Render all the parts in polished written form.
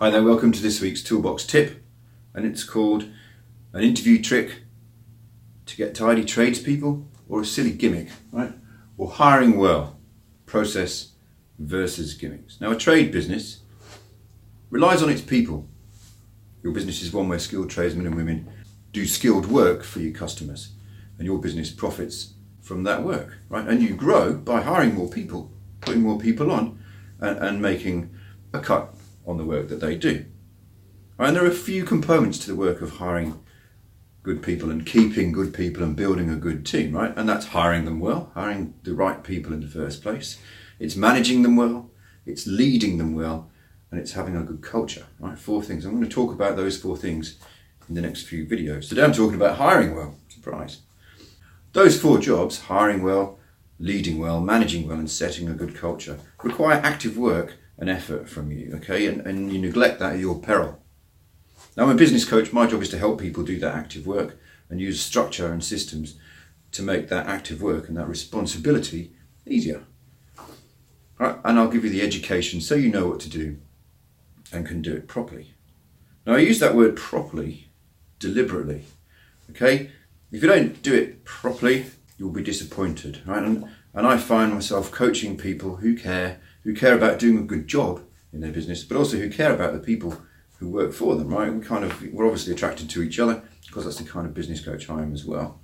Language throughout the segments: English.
Hi there, welcome to this week's Toolbox tip, and it's called an interview trick to get tidy tradespeople or a silly gimmick, right? Or hiring well, process versus gimmicks. Now, a trade business relies on its people. Your business is one where skilled tradesmen and women do skilled work for your customers, and your business profits from that work, right? And you grow by hiring more people, putting more people on, and making a cut on the work that they do. And there are a few components to the work of hiring good people and keeping good people and building a good team, right? And that's hiring them well, hiring the right people in the first place. It's managing them well, it's leading them well, and it's having a good culture, right? 4 things. I'm going to talk about those 4 things in the next few videos. Today I'm talking about hiring well. Surprise. Those 4 jobs, hiring well, leading well, managing well, and setting a good culture, require active work and effort from you, okay? And you neglect that at your peril. Now, I'm a business coach. My job is to help people do that active work and use structure and systems to make that active work and that responsibility easier. All right, and I'll give you the education so you know what to do and can do it properly. Now, I use that word properly deliberately, okay? If you don't do it properly, you'll be disappointed, right? And I find myself coaching people who care about doing a good job in their business, but also who care about the people who work for them, right? We're obviously attracted to each other because that's the kind of business coach I am as well,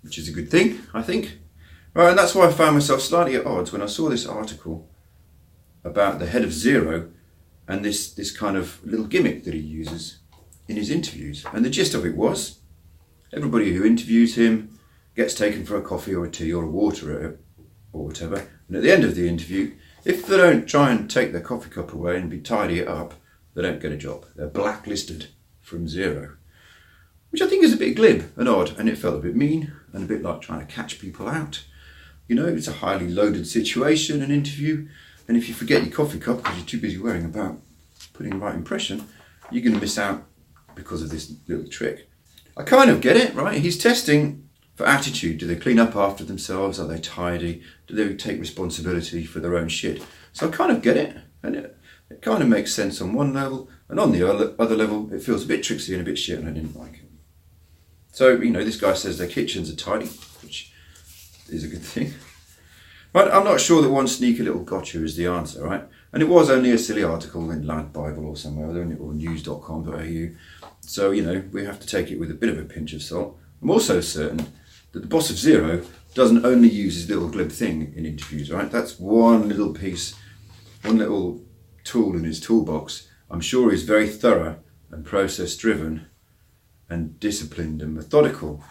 which is a good thing, I think. Right, and that's why I found myself slightly at odds when I saw this article about the head of Xero and this kind of little gimmick that he uses in his interviews. And the gist of it was, everybody who interviews him gets taken for a coffee or a tea or a water or whatever, and at the end of the interview, if they don't try and take their coffee cup away and tidy it up, they don't get a job. They're blacklisted from Xero, which I think is a bit glib and odd, and it felt a bit mean and a bit like trying to catch people out. You know, it's a highly loaded situation, an interview, and if you forget your coffee cup because you're too busy worrying about putting the right impression, you're going to miss out because of this little trick. I kind of get it, right? He's testing for attitude. Do they clean up after themselves? Are they tidy? Do they take responsibility for their own shit? So I kind of get it, and it kind of makes sense on one level, and on the other level, it feels a bit tricksy and a bit shit, and I didn't like it. So, you know, this guy says their kitchens are tidy, which is a good thing. Right, I'm not sure that one sneaky little gotcha is the answer, right? And it was only a silly article in Lad Bible or somewhere, or news.com.au. So, you know, we have to take it with a bit of a pinch of salt. I'm also certain that the boss of Xero doesn't only use his little glib thing in interviews, right? That's one little piece, one little tool in his toolbox. I'm sure he's very thorough and process driven and disciplined and methodical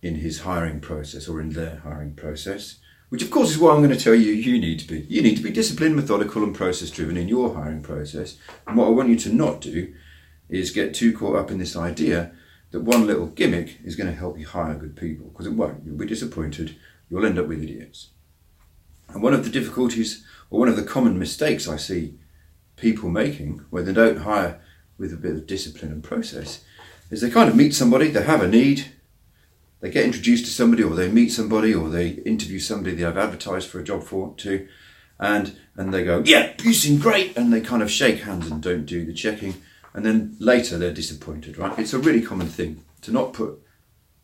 in his hiring process, or in their hiring process, which of course is what I'm going to tell you need to be. You need to be disciplined, methodical and process driven in your hiring process. And what I want you to not do is get too caught up in this idea that one little gimmick is going to help you hire good people, because it won't. You'll be disappointed. You'll end up with idiots. And one of the difficulties, or one of the common mistakes I see people making when they don't hire with a bit of discipline and process, is they kind of meet somebody, they have a need, they get introduced to somebody, or they meet somebody, or they interview somebody they have advertised for a job for too, and they go, yeah, you seem great, and they kind of shake hands and don't do the checking. And then later they're disappointed, right? It's a really common thing to not put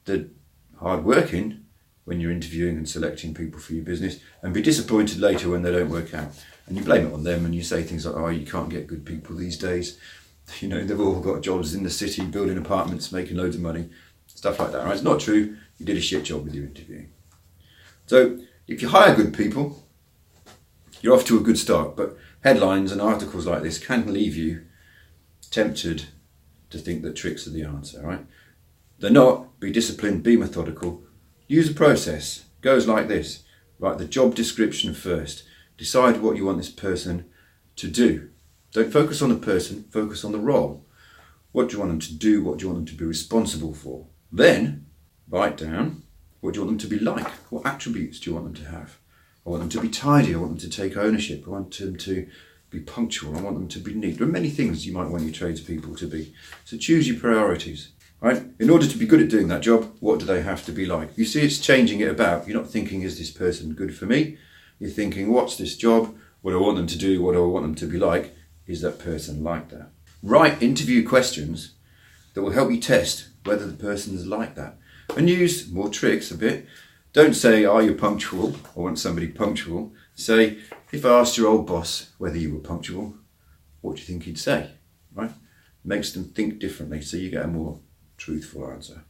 the hard work in when you're interviewing and selecting people for your business, and be disappointed later when they don't work out. And you blame it on them, and you say things like, oh, you can't get good people these days. You know, they've all got jobs in the city, building apartments, making loads of money, stuff like that, right? It's not true. You did a shit job with your interviewing. So if you hire good people, you're off to a good start, but headlines and articles like this can leave you tempted to think that tricks are the answer, right? They're not. Be disciplined, be methodical, use a process. It goes like this. Write the job description first. Decide what you want this person to do. Don't focus on the person, focus on the role. What do you want them to do? What do you want them to be responsible for? Then write down, what do you want them to be like? What attributes do you want them to have? I want them to be tidy. I want them to take ownership. I want them to be punctual. I want them to be neat. There are many things you might want your tradespeople to be. So choose your priorities, right? In order to be good at doing that job, what do they have to be like? You see, it's changing it about. You're not thinking, is this person good for me? You're thinking, what's this job? What do I want them to do? What do I want them to be like? is that person like that? Write interview questions that will help you test whether the person is like that. And use more tricks a bit. Don't say, are you punctual? I want somebody punctual. Say, if I asked your old boss whether you were punctual, what do you think he'd say? Right? Makes them think differently, so you get a more truthful answer.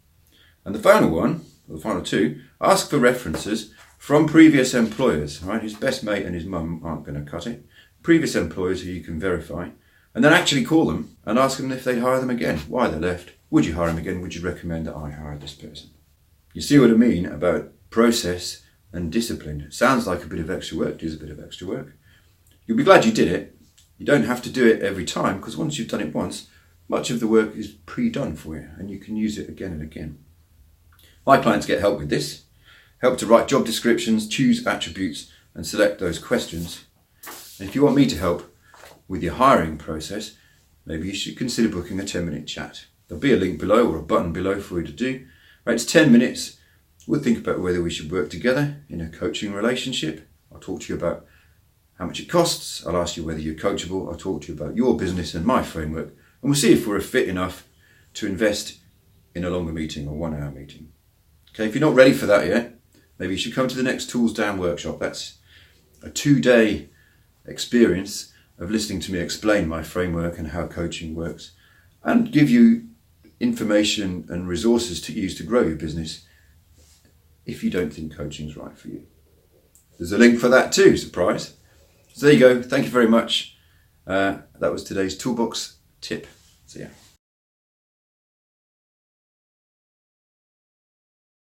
And the final one, or the final two, ask for references from previous employers. Right? His best mate and his mum aren't going to cut it. Previous employers who you can verify. And then actually call them and ask them if they'd hire them again, why they left. Would you hire them again? Would you recommend that I hire this person? You see what I mean about process and discipline. It sounds like a bit of extra work. It is a bit of extra work. You'll be glad you did it. You don't have to do it every time, because once you've done it once, much of the work is pre-done for you and you can use it again and again. My clients get help with this. Help to write job descriptions, choose attributes and select those questions. And if you want me to help with your hiring process, maybe you should consider booking a 10-minute chat. There'll be a link below or a button below for you to do. Right, it's 10 minutes. We'll think about whether we should work together in a coaching relationship. I'll talk to you about how much it costs. I'll ask you whether you're coachable. I'll talk to you about your business and my framework. And we'll see if we're a fit enough to invest in a longer meeting or 1 hour meeting. Okay, if you're not ready for that yet, maybe you should come to the next Tools Down workshop. That's a 2-day experience of listening to me explain my framework and how coaching works, and give you information and resources to use to grow your business if you don't think coaching's right for you. There's a link for that too, surprise. So there you go. Thank you very much. That was today's Toolbox tip. See ya.